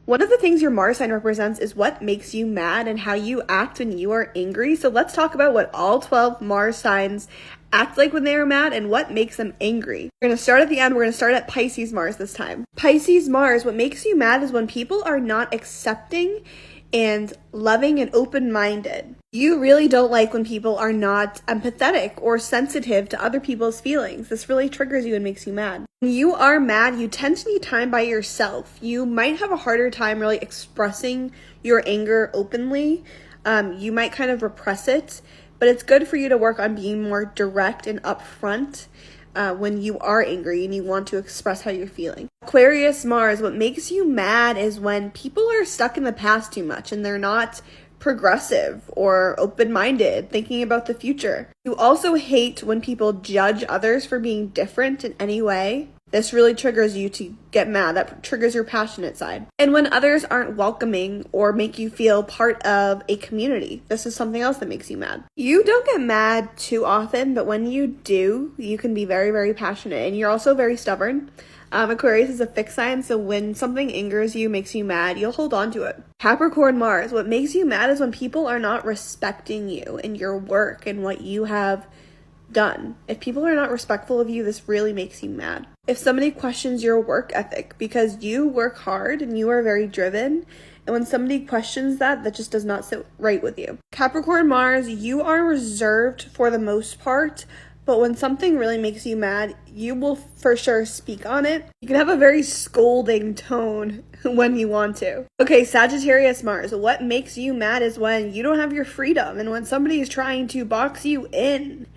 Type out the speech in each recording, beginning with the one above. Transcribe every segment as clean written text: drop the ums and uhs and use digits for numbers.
One of the things your Mars sign represents is what makes you mad and how you act when you are angry. So let's talk about what all 12 Mars signs act like when they are mad and what makes them angry. We're going to start at the end. We're going to start at Pisces Mars this time. Pisces Mars, what makes you mad is when people are not accepting and loving and open-minded. You really don't like when people are not empathetic or sensitive to other people's feelings. This really triggers you and makes you mad. When you are mad, you tend to need time by yourself. You might have a harder time really expressing your anger openly. You might kind of repress it, but it's good for you to work on being more direct and upfront when you are angry and you want to express how you're feeling. Aquarius Mars, what makes you mad is when people are stuck in the past too much and they're not progressive or open-minded, thinking about the future. You also hate when people judge others for being different in any way. This really triggers you to get mad. That triggers your passionate side. And when others aren't welcoming or make you feel part of a community, this is something else that makes you mad. You don't get mad too often, but when you do, you can be very, very passionate. And you're also very stubborn. Aquarius is a fixed sign, so when something angers you, makes you mad, you'll hold on to it. Capricorn Mars, what makes you mad is when people are not respecting you and your work and what you have done. If people are not respectful of you, this really makes you mad. If somebody questions your work ethic because you work hard and you are very driven, and when somebody questions that, that just does not sit right with you. Capricorn Mars, you are reserved for the most part, but when something really makes you mad, you will for sure speak on it. You can have a very scolding tone when you want to. Okay, Sagittarius Mars, what makes you mad is when you don't have your freedom and when somebody is trying to box you in.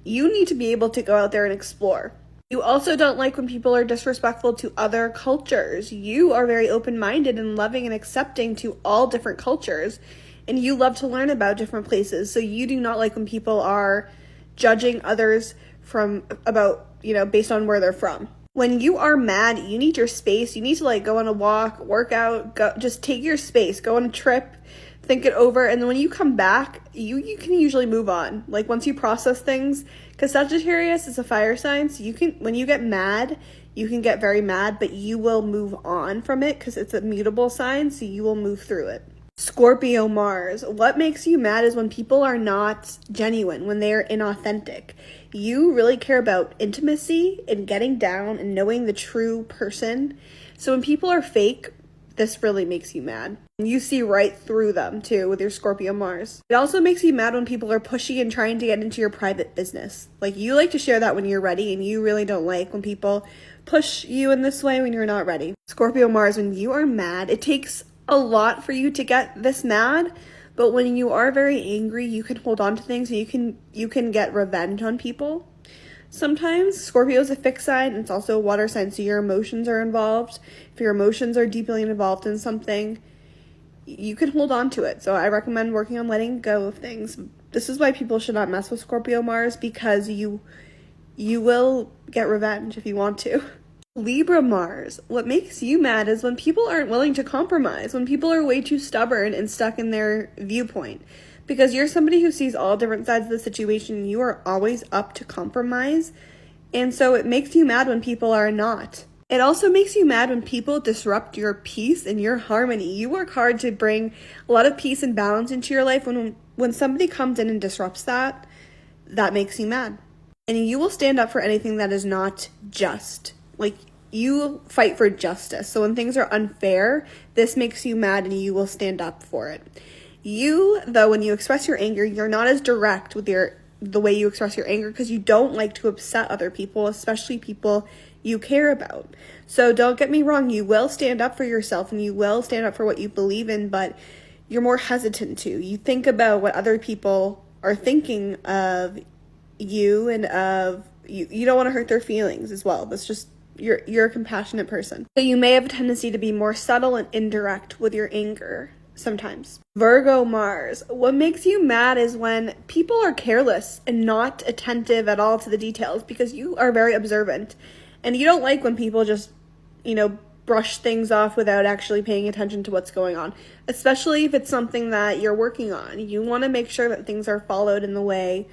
You need to be able to go out there and explore. You also don't like when people are disrespectful to other cultures. You are very open-minded and loving and accepting to all different cultures, and you love to learn about different places. So you do not like when people are judging others based on where they're from. When you are mad, you need your space. You need to go on a walk, work out, just take your space, go on a trip, think it over, and then when you come back, you can usually move on. Once you process things, because Sagittarius is a fire sign, so when you get mad, you can get very mad, but you will move on from it because it's a mutable sign, so you will move through it. Scorpio Mars, what makes you mad is when people are not genuine, when they are inauthentic. You really care about intimacy and getting down and knowing the true person. So when people are fake, this really makes you mad. You see right through them too with your Scorpio Mars. It also makes you mad when people are pushy and trying to get into your private business. You like to share that when you're ready, and you really don't like when people push you in this way when you're not ready. Scorpio Mars, when you are mad, it takes a lot for you to get this mad, but when you are very angry, you can hold on to things and you can get revenge on people. Sometimes Scorpio is a fixed sign, and it's also a water sign, so your emotions are involved. If your emotions are deeply involved in something, you can hold on to it. So I recommend working on letting go of things. This is why people should not mess with Scorpio Mars, because you will get revenge if you want to. Libra Mars, what makes you mad is when people aren't willing to compromise, when people are way too stubborn and stuck in their viewpoint. Because you're somebody who sees all different sides of the situation, you are always up to compromise, and so it makes you mad when people are not. It also makes you mad when people disrupt your peace and your harmony. You work hard to bring a lot of peace and balance into your life. When somebody comes in and disrupts that makes you mad. And you will stand up for anything that is not just. You fight for justice. So when things are unfair, this makes you mad and you will stand up for it. You, though, when you express your anger, you're not as direct with the way you express your anger because you don't like to upset other people, especially people you care about. So don't get me wrong, you will stand up for yourself and you will stand up for what you believe in, but you're more hesitant to. You think about what other people are thinking of you and of you. You don't want to hurt their feelings as well. That's just you're a compassionate person. So you may have a tendency to be more subtle and indirect with your anger sometimes. Virgo Mars, what makes you mad is when people are careless and not attentive at all to the details, because you are very observant and you don't like when people just, brush things off without actually paying attention to what's going on, especially if it's something that you're working on. You want to make sure that things are followed in the way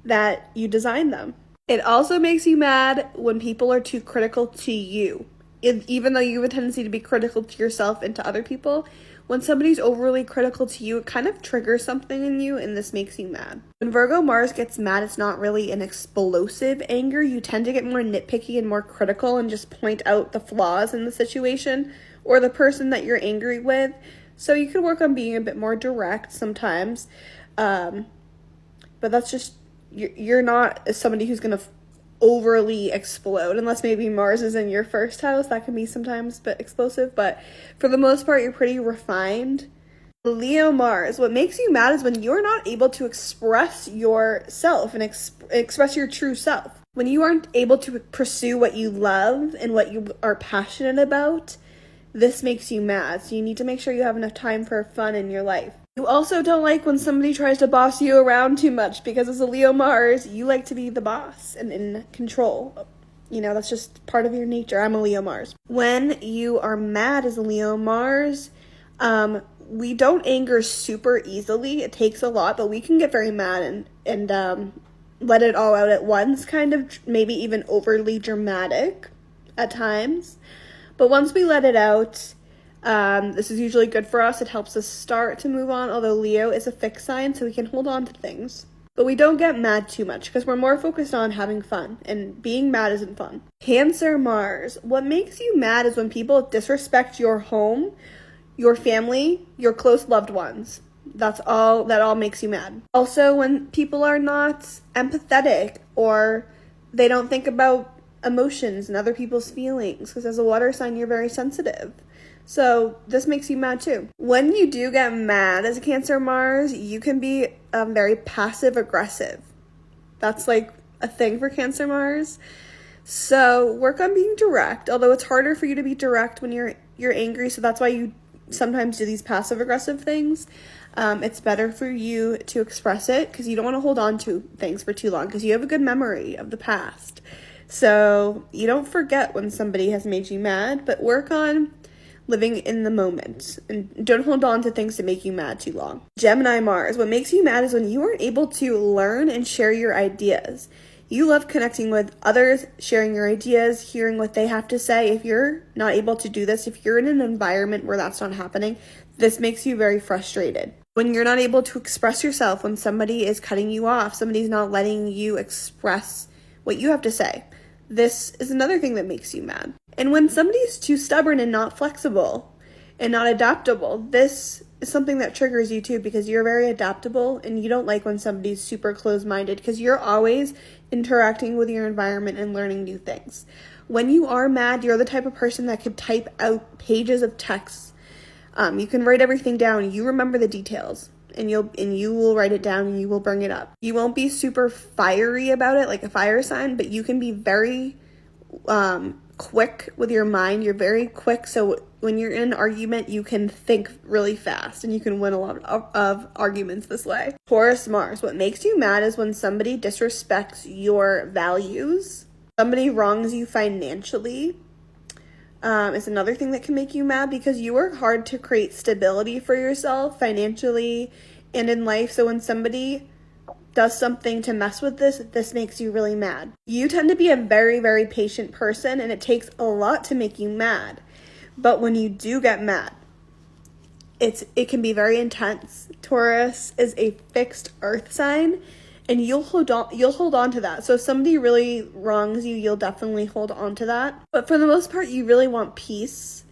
that you designed them. It also makes you mad when people are too critical to you. even though you have a tendency to be critical to yourself and to other people, when somebody's overly critical to you, it kind of triggers something in you, and this makes you mad. When Virgo Mars gets mad, it's not really an explosive anger. You tend to get more nitpicky and more critical and just point out the flaws in the situation or the person that you're angry with. So you could work on being a bit more direct sometimes. But that's just, you're not somebody who's going to overly explode, unless maybe Mars is in your first house. That can be sometimes a bit explosive, but for the most part, you're pretty refined. Leo Mars, what makes you mad is when you're not able to express yourself and express your true self. When you aren't able to pursue what you love and what you are passionate about, this makes you mad. So you need to make sure you have enough time for fun in your life. You also don't like when somebody tries to boss you around too much, because as a Leo Mars, you like to be the boss and in control. You know, that's just part of your nature. I'm a Leo Mars. When you are mad as a Leo Mars, we don't anger super easily. It takes a lot, but we can get very mad and let it all out at once, kind of maybe even overly dramatic at times. But once we let it out, this is usually good for us. It helps us start to move on, although Leo is a fixed sign, so we can hold on to things. But we don't get mad too much because we're more focused on having fun, and being mad isn't fun. Cancer Mars. What makes you mad is when people disrespect your home, your family, your close loved ones. That all makes you mad. Also, when people are not empathetic or they don't think about emotions and other people's feelings, because as a water sign, you're very sensitive. So this makes you mad too. When you do get mad as a Cancer Mars, you can be very passive aggressive. That's like a thing for Cancer Mars. So work on being direct, although it's harder for you to be direct when you're angry. So that's why you sometimes do these passive aggressive things. It's better for you to express it because you don't want to hold on to things for too long, because you have a good memory of the past. So you don't forget when somebody has made you mad, but work on living in the moment and don't hold on to things that make you mad too long. Gemini Mars, what makes you mad is when you aren't able to learn and share your ideas. You love connecting with others, sharing your ideas, hearing what they have to say. If you're not able to do this, if you're in an environment where that's not happening, this makes you very frustrated. When you're not able to express yourself, when somebody is cutting you off, somebody's not letting you express what you have to say, this is another thing that makes you mad. And when somebody's too stubborn and not flexible and not adaptable, this is something that triggers you too, because you're very adaptable and you don't like when somebody's super closed-minded, because you're always interacting with your environment and learning new things. When you are mad, you're the type of person that could type out pages of text. You can write everything down. You remember the details, and you will write it down and you will bring it up. You won't be super fiery about it like a fire sign, but you can be very quick with your mind. You're very quick, so when you're in an argument, you can think really fast and you can win a lot of arguments this way. Taurus Mars, what makes you mad is when somebody disrespects your values. Somebody wrongs you financially. Is another thing that can make you mad, because you work hard to create stability for yourself financially and in life. So when somebody does something to mess with this makes you really mad. You tend to be a very, very patient person, and it takes a lot to make you mad. But when you do get mad, it can be very intense. Taurus is a fixed earth sign, and you'll hold on to that. So if somebody really wrongs you, you'll definitely hold on to that. But for the most part, you really want peace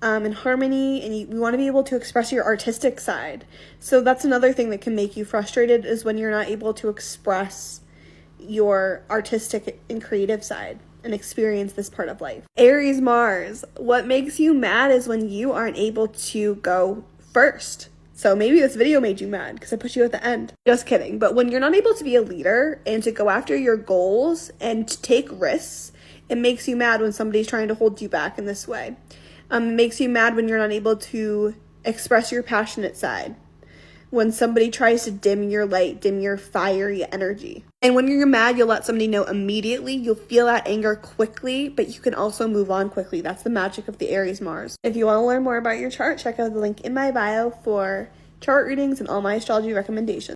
and harmony, and you want to be able to express your artistic side. So that's another thing that can make you frustrated, is when you're not able to express your artistic and creative side and experience this part of life. Aries Mars, what makes you mad is when you aren't able to go first. So maybe this video made you mad because I put you at the end. Just kidding. But when you're not able to be a leader and to go after your goals and to take risks, it makes you mad when somebody's trying to hold you back in this way. It makes you mad when you're not able to express your passionate side. When somebody tries to dim your light, dim your fiery energy. And when you're mad, you'll let somebody know immediately. You'll feel that anger quickly, but you can also move on quickly. That's the magic of the Aries Mars. If you want to learn more about your chart, check out the link in my bio for chart readings and all my astrology recommendations.